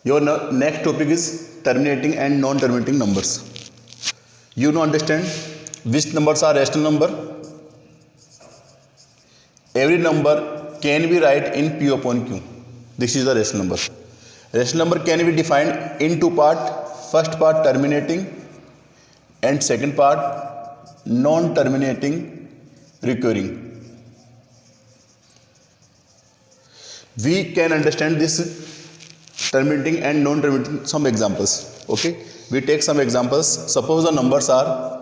Your next topic is terminating and non-terminating numbers. You know understand which numbers are rational number. Every number can be write in P upon Q. This is the rational number. Rational number can be defined in two part. First part terminating and second part non-terminating recurring. We can understand this terminating and non-terminating some examples. Okay, we take some examples. Suppose the numbers are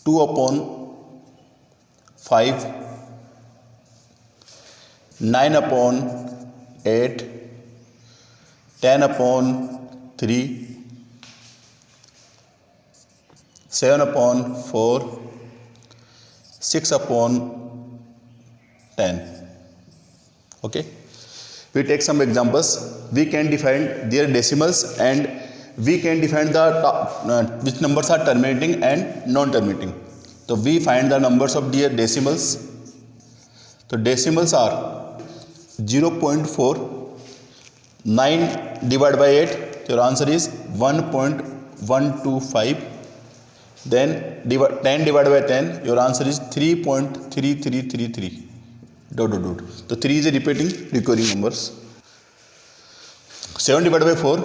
2 upon 5, 9 upon 8, 10 upon 3, 7 upon 4, 6 upon 10. Okay, we take some examples. We can define their decimals and we can define the which numbers are terminating and non-terminating. So we find the numbers of their decimals. So decimals are 0.4, 9 divided by 8. Your answer is 1.125. Then 10 divided by 10. Your answer is 3.3333. Dot. So 3 is a repeating recurring numbers. 7 divided by 4,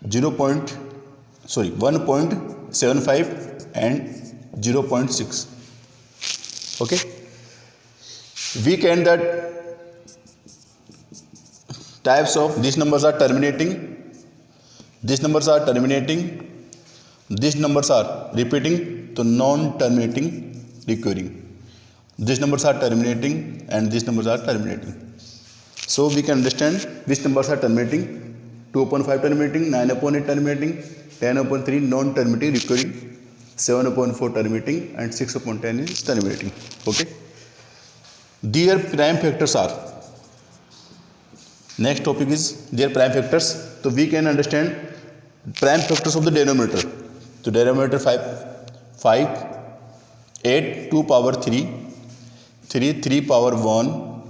1.75 and 0.6. Okay. We can that types of these numbers are terminating, these numbers are terminating, these numbers are repeating, to non-terminating recurring. These numbers are terminating and these numbers are terminating. So we can understand which numbers are terminating. 2 upon 5 terminating, 9 upon 8 terminating, 10 upon 3 non-terminating recurring, 7 upon 4 terminating and 6 upon 10 is terminating. Okay. Their prime factors are. Next topic is their prime factors. So we can understand prime factors of the denominator. So denominator 5, 8 2 power 3, 3 power 1,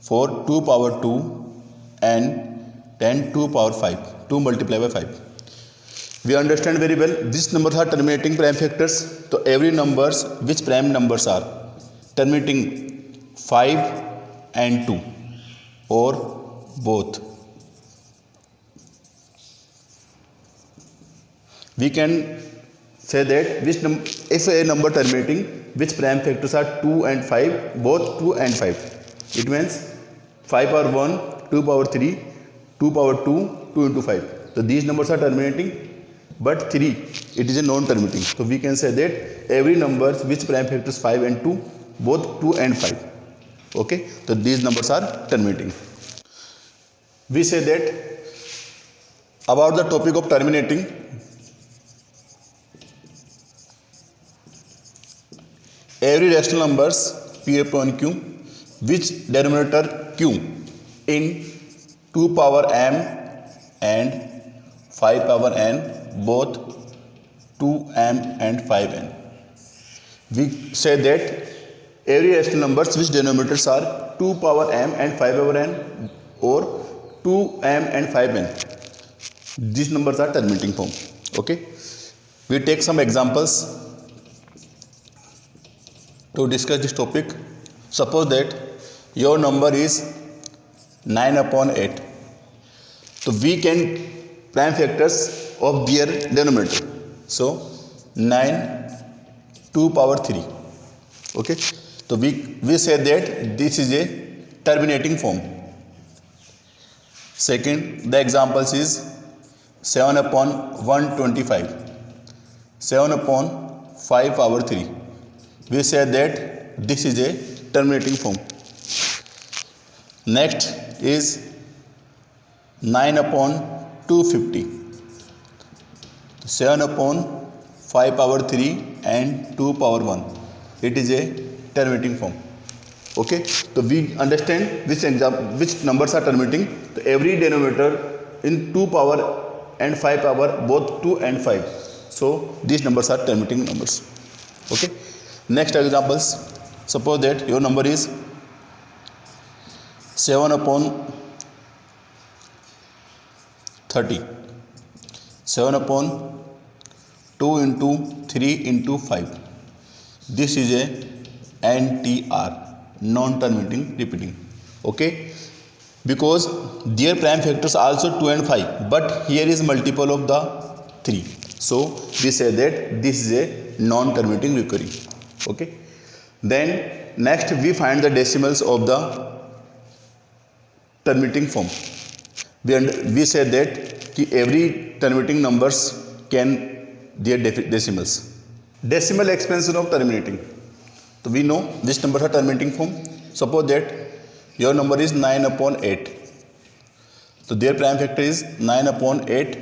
4 2 power 2 and 10 2 power 5. 2 multiplied by 5. We understand very well which numbers are terminating prime factors. So every numbers which prime numbers are terminating 5 and 2 or both. We can say that if a number terminating which prime factors are 2 and 5, both 2 and 5. It means 5 power 1, 2 power 3, 2 power 2, 2 into 5. So these numbers are terminating, but 3, it is a non-terminating. So we can say that every number which prime factors 5 and 2, both 2 and 5. Okay, so these numbers are terminating. We say that about the topic of terminating. Every rational numbers P upon Q which denominator Q in 2 power m and 5 power n, both 2m and 5n. We say that every rational numbers which denominators are 2 power m and 5 power n or 2m and 5n. These numbers are terminating form. Okay. We take some examples to discuss this topic. Suppose that your number is 9 upon 8. So we can prime factors of their denominator. So 9 2 power 3. Okay. So we say that this is a terminating form. Second, the examples is 7 upon 125, 7 upon 5 power 3. We say that this is a terminating form. Next is 9 upon 250, 7 upon 5 power 3 and 2 power 1. It is a terminating form. Okay, so we understand which numbers are terminating. So every denominator in 2 power and 5 power, both 2 and 5. So these numbers are terminating numbers. Okay. Next examples. Suppose that your number is 7 upon 30. 7 upon 2 into 3 into 5. This is a NTR, non-terminating repeating. Okay, because their prime factors also 2 and 5, but here is multiple of the 3, so we say that this is a non-terminating recurring. Okay, then next we find the decimals of the terminating form. We say that every terminating numbers can their decimals. Decimal expansion of terminating. So we know which numbers are terminating form. Suppose that your number is 9 upon 8. So their prime factor is 9 upon 8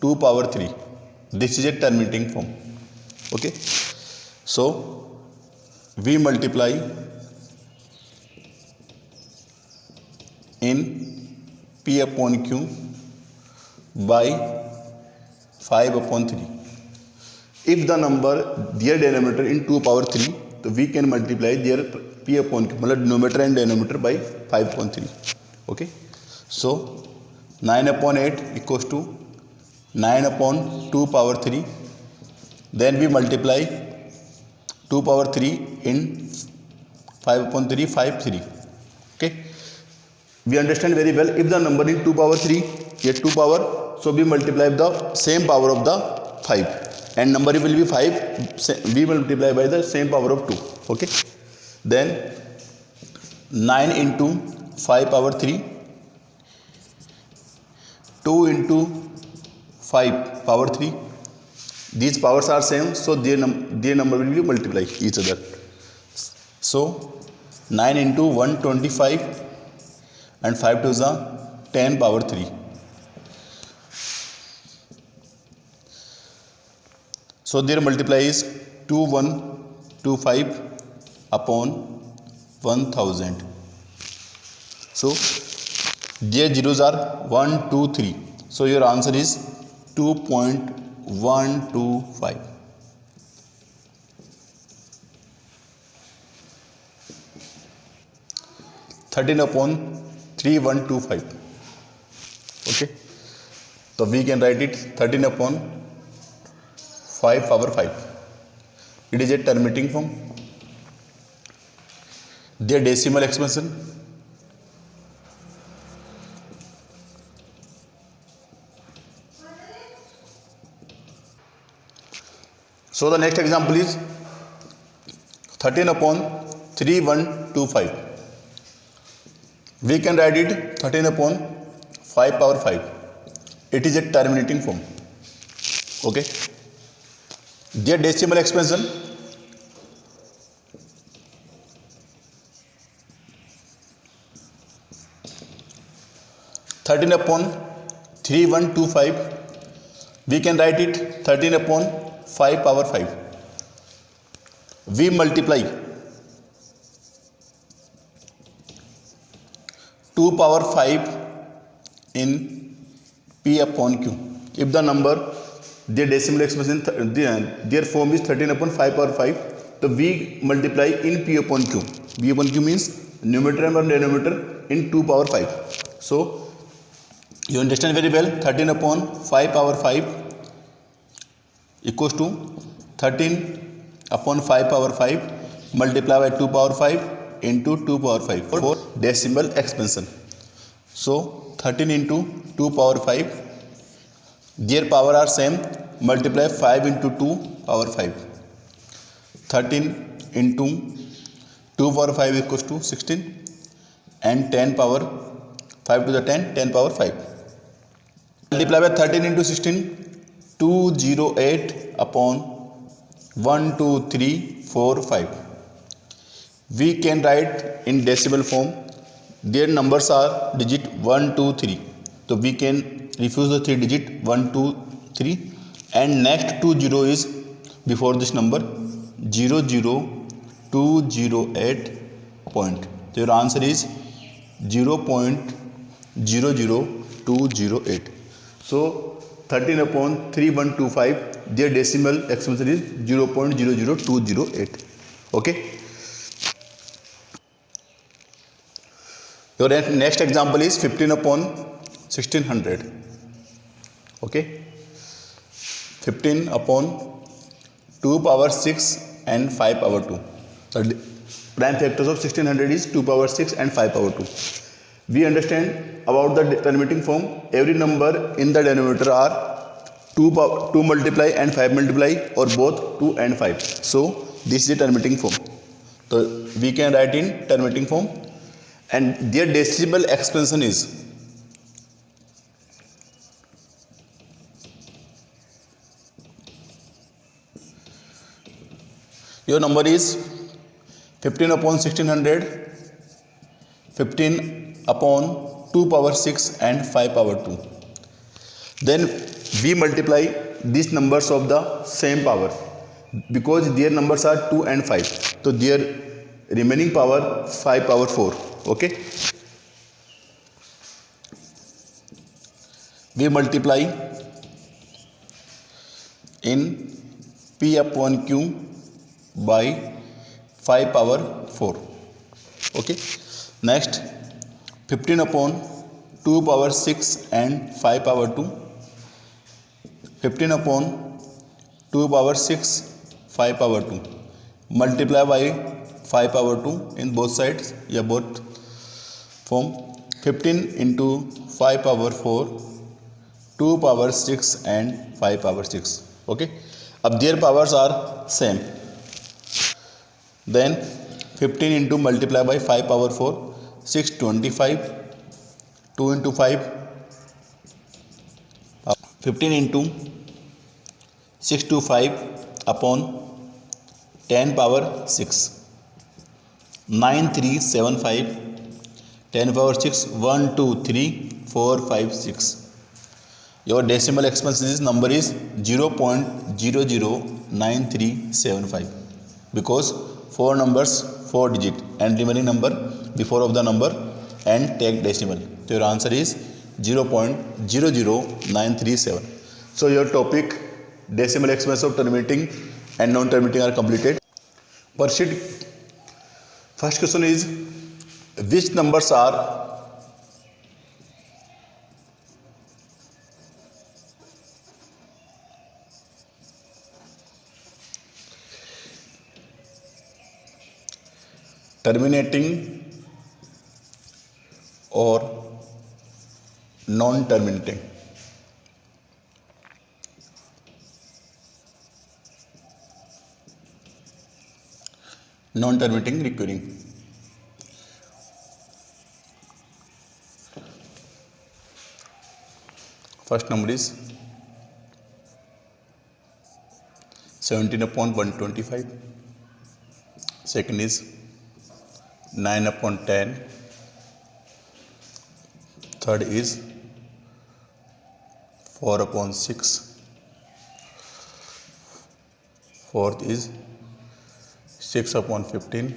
2 power 3. This is a terminating form. Okay, so we multiply in P upon Q by 5 upon 3. If the number their denominator in 2 power 3, so we can multiply their P upon Q, मतलब denominator and denominator by 5 upon 3. Okay, so 9 upon 8 equals to 9 upon 2 power 3. Then we multiply 2 power 3 in 5 upon 3, 5, 3. Okay, we understand very well. If the number in 2 power 3, here 2 power, so we multiply the same power of the 5, and number will be 5, we multiply by the same power of 2. Okay, then 9 into 5 power 3, 2 into 5 power 3. These powers are same, so their number will be multiply each other. So 9 into 125 and 5 to the 10 power 3. So their multiply is 2125 upon 1000. So their zeros are 1, 2, 3. So your answer is 2.125. (13 upon 3125). Okay, so we can write it 13 upon 5 power 5. It is a terminating form. Their decimal expansion. So the next example is 13 upon 3125. We can write it 13 upon 5 power 5. It is a terminating form. Okay, their decimal expansion. (13 upon 3125). We can write it 13 upon 5 power 5. We multiply 2 power 5 in P upon Q. If the number, their decimal expression, their form is 13 upon 5 power 5, so we multiply in P upon Q. P upon Q means numerator and denominator in 2 power 5. So you understand very well. 13 upon 5 power 5 equals to 13 upon 5 power 5 multiplied by 2 power 5 into 2 power 5 for decimal expansion. So 13 into 2 power 5, their power are same, multiply 5 into 2 power 5. 13 into 2 power 5 equals to 16, and 10 power 5 to the 10 power 5. Multiply by 13 into 16, 208 upon 1, 2, 3, 4, 5. We can write in decimal form. Their numbers are digit 1, 2, 3. So we can refuse the 3 digit 1, 2, 3, and next 2 0 is before this number 00208 point. So your answer is 0.00208. So 13 upon 3125, their decimal expansion is 0.00208. Okay. Your next example is 15 upon 1600. Okay, 15 upon 2 power 6 and 5 power 2. The prime factors of 1600 is 2 power 6 and 5 power 2. We understand about the terminating form. Every number in the denominator are 2 multiply and 5 multiply, or both 2 and 5. So this is the terminating form. So we can write in terminating form, and their decimal expansion is your number is 15 upon 1600, 15 upon 2 power 6 and 5 power 2. Then we multiply these numbers of the same power, because their numbers are 2 and 5. So their remaining power 5 power 4. Okay, we multiply in P upon Q by 5 power 4. Okay, next 15 upon 2 power 6 and 5 power 2, 15 upon 2 power 6 5 power 2, multiply by 5 power 2 in both sides, या both form. 15 into 5 power 4, 2 power 6 and 5 power 6. Okay, अब their powers are same. Then 15 into multiply by 5 power 4, 625, 2 into 5, 15 into 6 to 5 upon 10 power 6, 9375, 10 power 6, 1 2 3 4 5 6. Your decimal expansion number is 0.009375, because 4 numbers 4 digit and remaining number before of the number and take decimal. So your answer is 0.00937. So your topic decimal expansion of terminating and non-terminating are completed. Proceed. First question is, which numbers are terminating or non-terminating? Non-terminating recurring. First number is 17 upon 125. Second is 9 upon 10. Third is 4 upon 6. Fourth is 6 upon 15.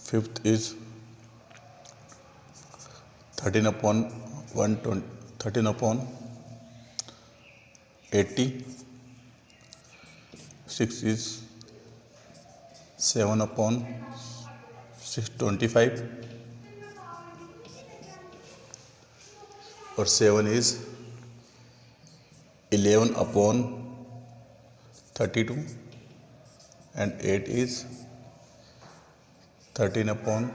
Fifth is 13 upon 120, 13 upon 80. Sixth is 7 upon 625. Or 7 is 11 upon 32, and 8 is 13 upon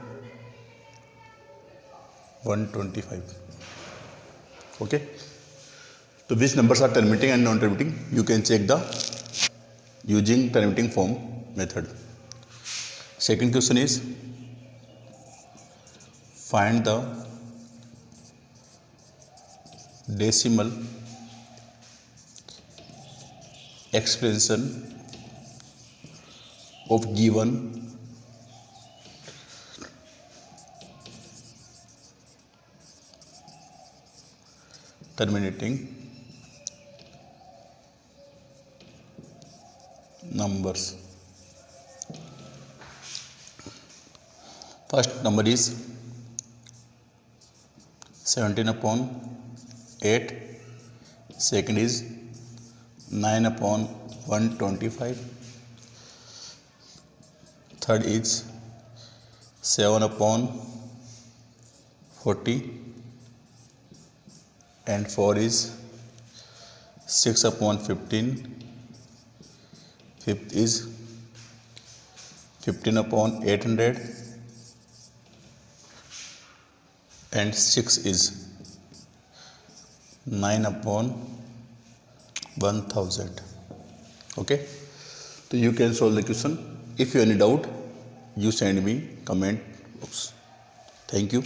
125. Okay, so which numbers are terminating and non-terminating? You can check the using terminating form method. Second question is, find the decimal expression of given terminating numbers. First number is 17 upon 8. Second is 9 upon 125. Third is 7 upon 40. and 4 is 6 upon 15, fifth is 15 upon 800, and 6 is 9 upon 1000. Okay, so you can solve the question. If you have any doubt, you send me comment box. Thank you.